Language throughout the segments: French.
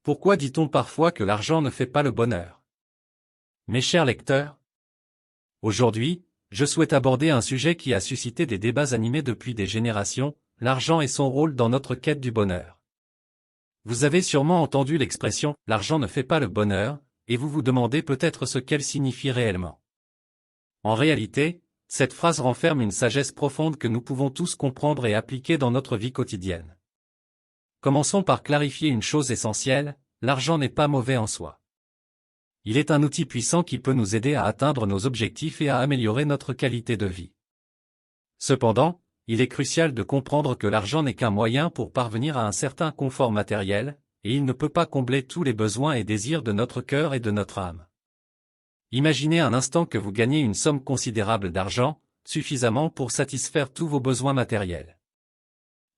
Pourquoi dit-on parfois que l'argent ne fait pas le bonheur? Mes chers lecteurs, aujourd'hui, je souhaite aborder un sujet qui a suscité des débats animés depuis des générations, l'argent et son rôle dans notre quête du bonheur. Vous avez sûrement entendu l'expression « l'argent ne fait pas le bonheur » et vous vous demandez peut-être ce qu'elle signifie réellement. En réalité, cette phrase renferme une sagesse profonde que nous pouvons tous comprendre et appliquer dans notre vie quotidienne. Commençons par clarifier une chose essentielle, l'argent n'est pas mauvais en soi. Il est un outil puissant qui peut nous aider à atteindre nos objectifs et à améliorer notre qualité de vie. Cependant, il est crucial de comprendre que l'argent n'est qu'un moyen pour parvenir à un certain confort matériel, et il ne peut pas combler tous les besoins et désirs de notre cœur et de notre âme. Imaginez un instant que vous gagnez une somme considérable d'argent, suffisamment pour satisfaire tous vos besoins matériels.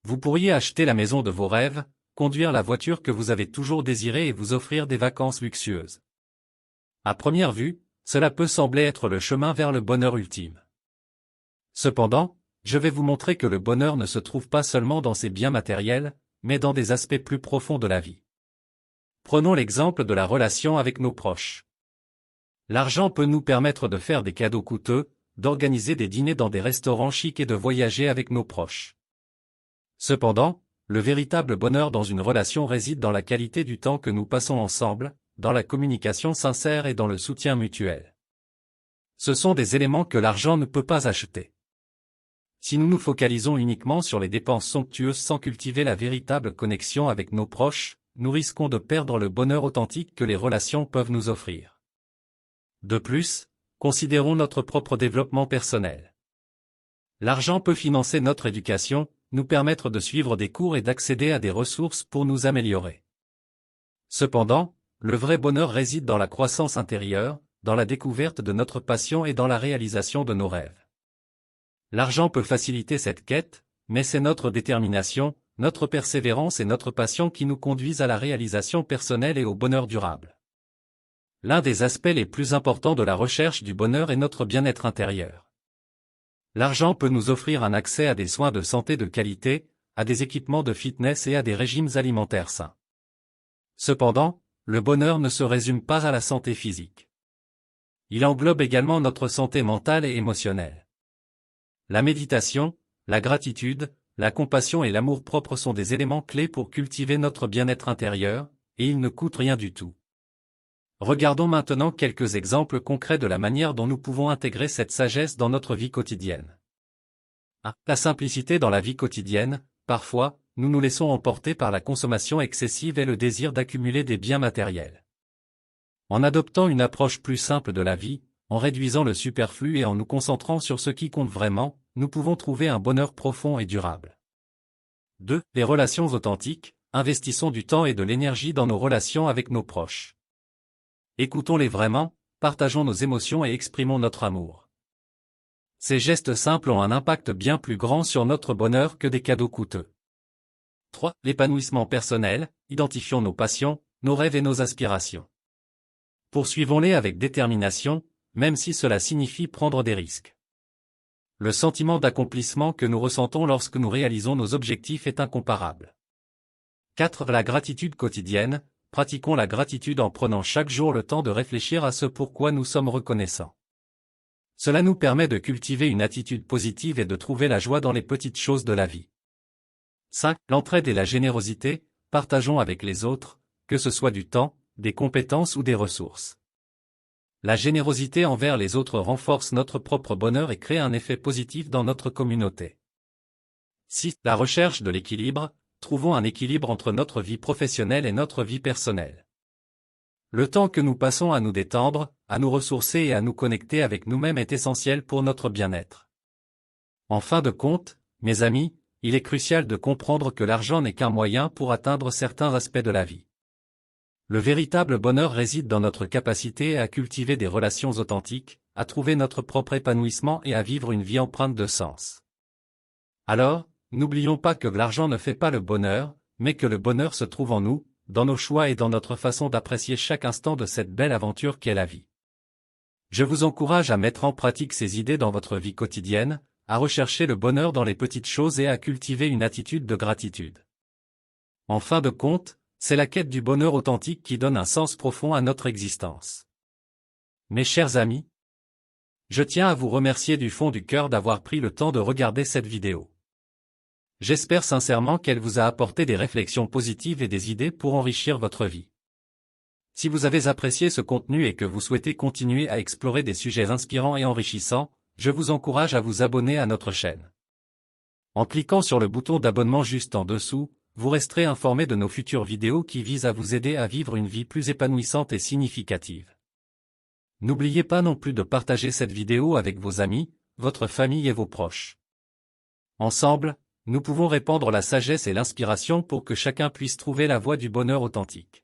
Vous pourriez acheter la maison de vos rêves, conduire la voiture que vous avez toujours désirée et vous offrir des vacances luxueuses. À première vue, cela peut sembler être le chemin vers le bonheur ultime. Cependant, je vais vous montrer que le bonheur ne se trouve pas seulement dans ces biens matériels, mais dans des aspects plus profonds de la vie. Prenons l'exemple de la relation avec nos proches. L'argent peut nous permettre de faire des cadeaux coûteux, d'organiser des dîners dans des restaurants chics et de voyager avec nos proches. Cependant, le véritable bonheur dans une relation réside dans la qualité du temps que nous passons ensemble, dans la communication sincère et dans le soutien mutuel. Ce sont des éléments que l'argent ne peut pas acheter. Si nous nous focalisons uniquement sur les dépenses somptueuses sans cultiver la véritable connexion avec nos proches, nous risquons de perdre le bonheur authentique que les relations peuvent nous offrir. De plus, considérons notre propre développement personnel. L'argent peut financer notre éducation, nous permettre de suivre des cours et d'accéder à des ressources pour nous améliorer. Cependant, le vrai bonheur réside dans la croissance intérieure, dans la découverte de notre passion et dans la réalisation de nos rêves. L'argent peut faciliter cette quête, mais c'est notre détermination, notre persévérance et notre passion qui nous conduisent à la réalisation personnelle et au bonheur durable. L'un des aspects les plus importants de la recherche du bonheur est notre bien-être intérieur. L'argent peut nous offrir un accès à des soins de santé de qualité, à des équipements de fitness et à des régimes alimentaires sains. Cependant, le bonheur ne se résume pas à la santé physique. Il englobe également notre santé mentale et émotionnelle. La méditation, la gratitude, la compassion et l'amour-propre sont des éléments clés pour cultiver notre bien-être intérieur, et ils ne coûtent rien du tout. Regardons maintenant quelques exemples concrets de la manière dont nous pouvons intégrer cette sagesse dans notre vie quotidienne. 1. La simplicité dans la vie quotidienne. Parfois, nous nous laissons emporter par la consommation excessive et le désir d'accumuler des biens matériels. En adoptant une approche plus simple de la vie, en réduisant le superflu et en nous concentrant sur ce qui compte vraiment, nous pouvons trouver un bonheur profond et durable. 2. Les relations authentiques. Investissons du temps et de l'énergie dans nos relations avec nos proches. Écoutons-les vraiment, partageons nos émotions et exprimons notre amour. Ces gestes simples ont un impact bien plus grand sur notre bonheur que des cadeaux coûteux. 3. L'épanouissement personnel. Identifions nos passions, nos rêves et nos aspirations. Poursuivons-les avec détermination, même si cela signifie prendre des risques. Le sentiment d'accomplissement que nous ressentons lorsque nous réalisons nos objectifs est incomparable. 4. La gratitude quotidienne. Pratiquons la gratitude en prenant chaque jour le temps de réfléchir à ce pourquoi nous sommes reconnaissants. Cela nous permet de cultiver une attitude positive et de trouver la joie dans les petites choses de la vie. 5. L'entraide et la générosité. Partageons avec les autres, que ce soit du temps, des compétences ou des ressources. La générosité envers les autres renforce notre propre bonheur et crée un effet positif dans notre communauté. 6. La recherche de l'équilibre. Trouvons un équilibre entre notre vie professionnelle et notre vie personnelle. Le temps que nous passons à nous détendre, à nous ressourcer et à nous connecter avec nous-mêmes est essentiel pour notre bien-être. En fin de compte, mes amis, il est crucial de comprendre que l'argent n'est qu'un moyen pour atteindre certains aspects de la vie. Le véritable bonheur réside dans notre capacité à cultiver des relations authentiques, à trouver notre propre épanouissement et à vivre une vie empreinte de sens. Alors, n'oublions pas que l'argent ne fait pas le bonheur, mais que le bonheur se trouve en nous, dans nos choix et dans notre façon d'apprécier chaque instant de cette belle aventure qu'est la vie. Je vous encourage à mettre en pratique ces idées dans votre vie quotidienne, à rechercher le bonheur dans les petites choses et à cultiver une attitude de gratitude. En fin de compte, C'est la quête du bonheur authentique qui donne un sens profond à notre existence. Mes chers amis, je tiens à vous remercier du fond du cœur d'avoir pris le temps de regarder cette vidéo. J'espère sincèrement qu'elle vous a apporté des réflexions positives et des idées pour enrichir votre vie. Si vous avez apprécié ce contenu et que vous souhaitez continuer à explorer des sujets inspirants et enrichissants, je vous encourage à vous abonner à notre chaîne. En cliquant sur le bouton d'abonnement juste en dessous, vous resterez informé de nos futures vidéos qui visent à vous aider à vivre une vie plus épanouissante et significative. N'oubliez pas non plus de partager cette vidéo avec vos amis, votre famille et vos proches. Ensemble, nous pouvons répandre la sagesse et l'inspiration pour que chacun puisse trouver la voie du bonheur authentique.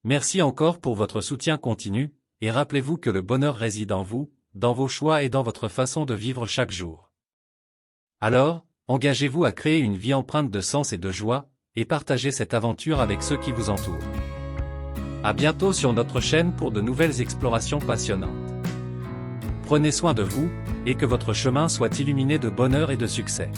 Merci encore pour votre soutien continu, et rappelez-vous que le bonheur réside en vous, dans vos choix et dans votre façon de vivre chaque jour. Alors, engagez-vous à créer une vie empreinte de sens et de joie, et partagez cette aventure avec ceux qui vous entourent. À bientôt sur notre chaîne pour de nouvelles explorations passionnantes. Prenez soin de vous, et que votre chemin soit illuminé de bonheur et de succès.